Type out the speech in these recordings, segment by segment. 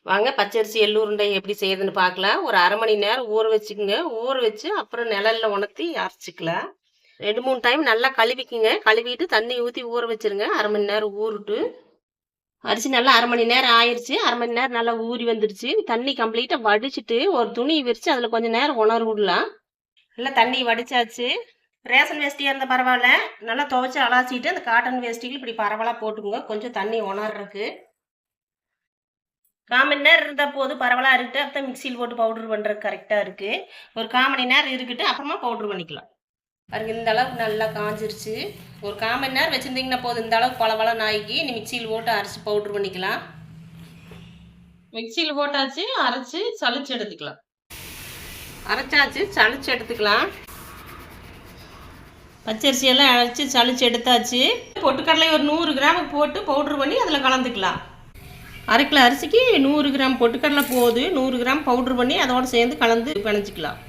வாங்க பச்சரிசி எள்ளு உருண்டை எப்படி செய்யறதுன்னு பார்க்கலாம். ஒரு 1/2 மணி நேரம் ஊற வச்சுக்கோங்க. ஊற வச்சு அப்புறம் நிழல்ல உணர்த்தி அரைச்சிக்கலாம். 2, 3 டைம் நல்லா கழுவிக்குங்க. கழுவிட்டு தண்ணி ஊற்றி ஊற வச்சிருங்க. 1/2 மணி நேரம் ஊறட்டு. அரிசி நல்லா 1/2 மணி நேரம் ஆயிடுச்சு. 1/2 மணி நேரம் நல்லா ஊறி வந்துடுச்சு. தண்ணி கம்ப்ளீட்டாக வடிச்சிட்டு ஒரு துணி விரித்து அதில் கொஞ்சம் நேரம் உணர விடலாம். நல்லா தண்ணி வடிச்சாச்சு. ரேஷன் வேஷ்டியாக இருந்தால் பரவாயில்ல. நல்லா துவைச்சி அலாசிட்டு அந்த காட்டன் வேஷ்டிகள் இப்படி பரவலாக போட்டுக்கோங்க. கொஞ்சம் தண்ணி உணர்றதுக்கு 1/4 மணி நேரம் இருந்தால் போது பரவலாக இருக்கட்டு. அப்போ மிக்சியில் போட்டு பவுடர் பண்ணுறது கரெக்டாக இருக்குது. ஒரு 1/4 மணி நேரம் இருக்கட்டு, அப்புறமா பவுடர் பண்ணிக்கலாம். பாருங்க இந்த அளவுக்கு நல்லா காஞ்சிருச்சு. ஒரு 1/4 மணி நேரம் வச்சுருந்தீங்கன்னா போதும். இந்த அளவுக்கு பல நாய்க்கு நீ மிக்சியில் போட்டு அரைச்சி பவுட்ரு பண்ணிக்கலாம். மிக்சியில் போட்டாச்சு, அரைச்சி சளிச்சு எடுத்துக்கலாம். அரைச்சாச்சு, சளிச்சு எடுத்துக்கலாம். பச்சரிசியெல்லாம் அரைச்சி சளிச்சு எடுத்தாச்சு. பொட்டுக்கடலை ஒரு 100 கிராமுக்கு போட்டு பவுட்ரு பண்ணி அதில் கலந்துக்கலாம். 1/2 கிலோ அரிசிக்கு 100 கிராம் பொட்டுக்கடலை போகுது. 100 கிராம் பவுட்ரு பண்ணி அதோடு சேர்ந்து கலந்து பிணைச்சிக்கலாம்.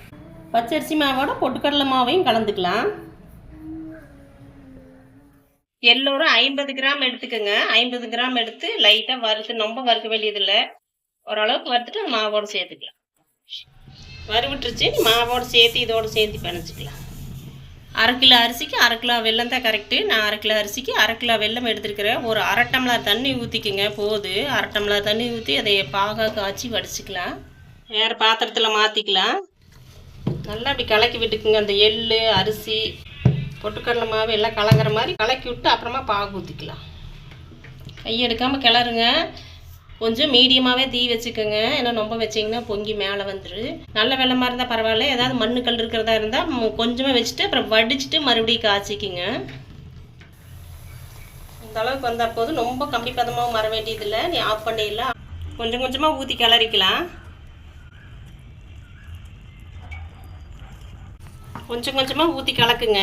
பச்சரிசி மாவோட பொட்டுக்கடலை மாவையும் கலந்துக்கலாம். எல்லோரும் 50 கிராம் எடுத்துக்கோங்க. 50 கிராம் எடுத்து லைட்டாக வறுத்து, ரொம்ப வறுக்க வேண்டியதில்லை, ஓரளவுக்கு வறுத்துட்டு அந்த மாவோடு சேர்த்துக்கலாம். வறுவிட்டுருச்சு, மாவோடு சேர்த்து இதோடு சேர்த்து பிணைச்சிக்கலாம். 1/2 கிலோ அரிசிக்கு 1/2 கிலோ வெல்லம் தான் கரெக்டு. நான் 1/2 கிலோ அரிசிக்கு 1/2 கிலோ வெல்லம் எடுத்துருக்கிறேன். ஒரு 1/2 டம்ளர் தண்ணி ஊற்றிக்குங்க போது. 1/2 டம்ளர் தண்ணி ஊற்றி அதை பாக காய்ச்சி வடிச்சிக்கலாம். வேறு பாத்திரத்தில் மாற்றிக்கலாம். நல்லா அப்படி கலக்கி விட்டுக்குங்க. அந்த எள், அரிசி, பொட்டுக்கடலை மாவு எல்லாம் கலங்குற மாதிரி கலக்கி விட்டு அப்புறமா பாகு ஊற்றிக்கலாம். கையெடுக்காமல் கிளறுங்க. கொஞ்சம் மீடியமாகவே தீ வச்சுக்கோங்க. ஏன்னா ரொம்ப வச்சிங்கன்னா பொங்கி மேலே வந்துடு. நல்ல வெள்ளமாக இருந்தால் பரவாயில்ல. ஏதாவது மண்ணுக்கல் இருக்கிறதா இருந்தால் கொஞ்சமாக வச்சுட்டு அப்புறம் வடிச்சிட்டு மறுபடியும் காய்ச்சிக்கிங்க. இந்த அளவுக்கு வந்தால் போதும். ரொம்ப கம்பி பதமாகவும் வர வேண்டியதில்லை. நீ ஆஃப் பண்ணிடலாம். கொஞ்சம் கொஞ்சமாக ஊற்றி கிளறிக்கலாம். கொஞ்சம் கொஞ்சமாக ஊற்றி கலக்குங்க.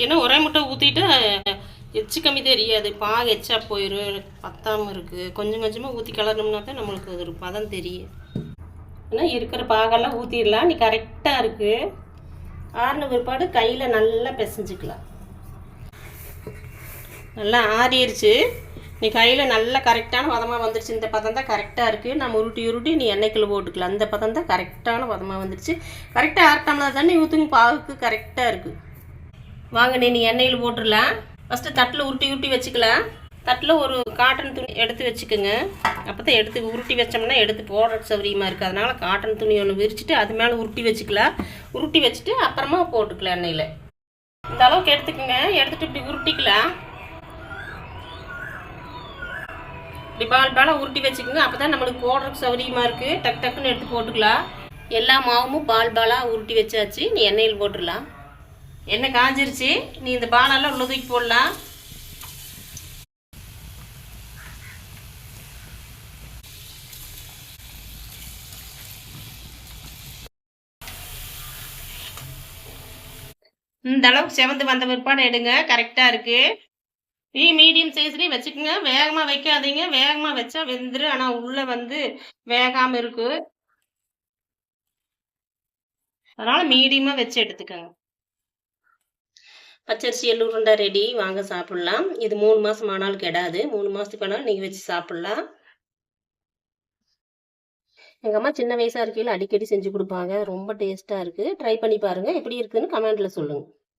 ஏன்னா ஒரே முட்டை ஊற்றிட்டு எச்சு கம்மி தெரியாது. பாகு எச்சா போயிடும், பத்தாமல் இருக்குது. கொஞ்சம் கொஞ்சமாக ஊற்றி கலரணும்னா தான் நம்மளுக்கு ஒரு பதம் தெரியும். ஏன்னா இருக்கிற பாகெல்லாம் ஊற்றிடலாம். நீ கரெக்டாக இருக்குது. ஆறின பிற்பாடு கையில் நல்லா பிசைஞ்சிக்கலாம். நல்லா ஆறிடுச்சு. நீ கையில் நல்லா கரெக்டான பதமாக வந்துடுச்சு. இந்த பதம் தான் கரெக்டாக இருக்குது. நம்ம உருட்டி நீ எண்ணெய்க்குள்ளே போட்டுக்கலாம். அந்த பதம் தான் கரெக்டான பதமாக வந்துடுச்சு. கரெக்டாக 1/2 டம்ளர் தண்ணி ஊற்றுங்க. பாகுக்கு கரெக்டாக இருக்குது. வாங்க நீ எண்ணெயில் போட்டுடலாம். ஃபஸ்ட்டு தட்டில் உருட்டி வச்சுக்கலாம். தட்டில் ஒரு காட்டன் துணி எடுத்து வச்சுக்கோங்க. அப்போ தான் எடுத்து உருட்டி வச்சோம்னா எடுத்து போடுற சௌரியமாக இருக்குது. அதனால் காட்டன் துணி ஒன்று விரிச்சிட்டு அது மேலே உருட்டி வச்சுக்கலாம். உருட்டி வச்சுட்டு அப்புறமா போட்டுக்கலாம் எண்ணெயில். இந்த அளவுக்கு எடுத்துக்கோங்க. எடுத்துகிட்டு இப்படி உருட்டிக்கலாம். இப்படி பால் உருட்டி வச்சுக்கோங்க. அப்போ தான் நம்மளுக்கு போடுறதுக்கு சௌரியமாக இருக்குது. டக்குன்னு எடுத்து போட்டுக்கலாம். எல்லா மாவும் பாலாக உருட்டி வச்சாச்சு. நீ எண்ணெயில் போட்டுடலாம். எண்ணெய் காஞ்சிருச்சு. நீ இந்த பாலெல்லாம் உள்ள தூக்கி போடலாம். இந்த அளவுக்கு செவந்து வந்த பிற்பாடு எடுங்க. கரெக்டாக இருக்குது. மீடியம் சைஸ்லேயே வச்சுக்கோங்க. வேகமாக வைக்காதீங்க. வேகமாக வச்சா வெந்துரு. ஆனால் உள்ளே வேகாமல் இருக்குது. அதனால் மீடியமாக வச்சு எடுத்துக்கோங்க. பச்சரிசி எள்ளு உருண்டை ரெடி. வாங்க சாப்பிட்லாம். இது 3 மாதம் ஆனாலும் கெடாது. 3 மாதத்துக்கு வேணாலும் நீங்கள் வச்சு சாப்பிட்லாம். எங்கள் அம்மா சின்ன வயசாக இருக்கையில் அடிக்கடி செஞ்சு கொடுப்பாங்க. ரொம்ப டேஸ்ட்டாக இருக்குது. ட்ரை பண்ணி பாருங்கள். எப்படி இருக்குதுன்னு கமெண்ட்டில் சொல்லுங்கள்.